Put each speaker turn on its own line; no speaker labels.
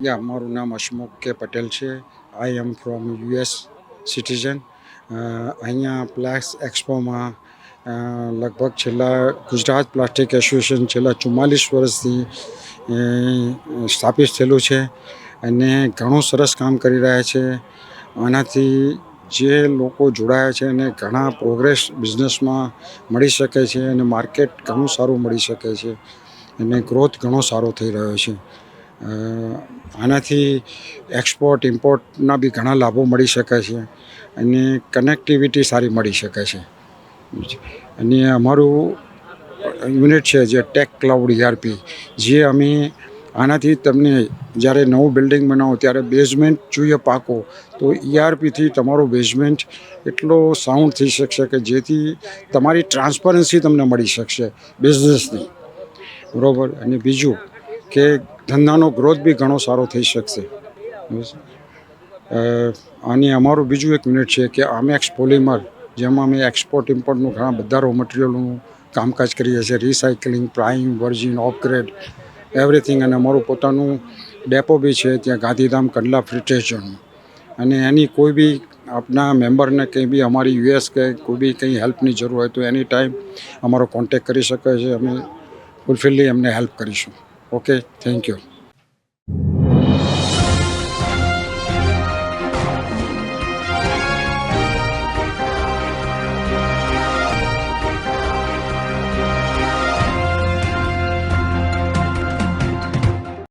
યા મારું નામ હસમુખ કે પટેલ છે. આઈ એમ ફ્રોમ યુએસ સિટીઝન. અહીંયા પ્લાસ એક્સપોમાં લગભગ ગુજરાત પ્લાસ્ટિક એસોસિએશન છેલ્લા 44 વર્ષથી સ્થાપિત થયેલું છે અને ઘણું સરસ કામ કરી રહ્યા છે. આનાથી જે લોકો જોડાયા છે એને ઘણા પ્રોગ્રેસ બિઝનેસમાં મળી શકે છે અને માર્કેટ ઘણું સારું મળી શકે છે અને ગ્રોથ ઘણો સારો થઈ રહ્યો છે. આનાથી એક્સપોર્ટ ઇમ્પોર્ટના બી ઘણા લાભો મળી શકે છે અને કનેક્ટિવિટી સારી મળી શકે છે. અને અમારું યુનિટ છે જે ટેક ક્લાઉડ ERP, જે અમે આનાથી તમને જ્યારે નવું બિલ્ડિંગ બનાવો ત્યારે બેઝમેન્ટ જોઈએ પાકો, તો ERPથી તમારો બેઝમેન્ટ એટલો સાઉન્ડ થઈ શકશે કે જેથી તમારી ટ્રાન્સપરન્સી તમને મળી શકશે બિઝનેસની, બરાબર. અને બીજું કે ધંધાનો ગ્રોથ બી ઘણો સારો થઈ શકશે. અને અમારું બીજું એક યુનિટ છે કે આમેક્સ પોલિમર, જેમાં અમે એક્સપોર્ટ ઇમ્પોર્ટનું ઘણા બધા રો મટીરિયલનું કામકાજ કરીએ છીએ, રિસાયકલિંગ, પ્રાઇમ, વર્જિન, ઓપગ્રેડ, એવરીથિંગ. અને અમારું પોતાનું ડેપો બી છે ત્યાં Gandhidham Kandla free trade zone. અને એની કોઈ બી આપના મેમ્બરને કંઈ બી અમારી યુએસ કે કોઈ બી કંઈ હેલ્પની જરૂર હોય તો એની ટાઈમ અમારો કોન્ટેક કરી શકે છે. અમે ફૂલફિલી એમને હેલ્પ કરીશું. Okay, thank you.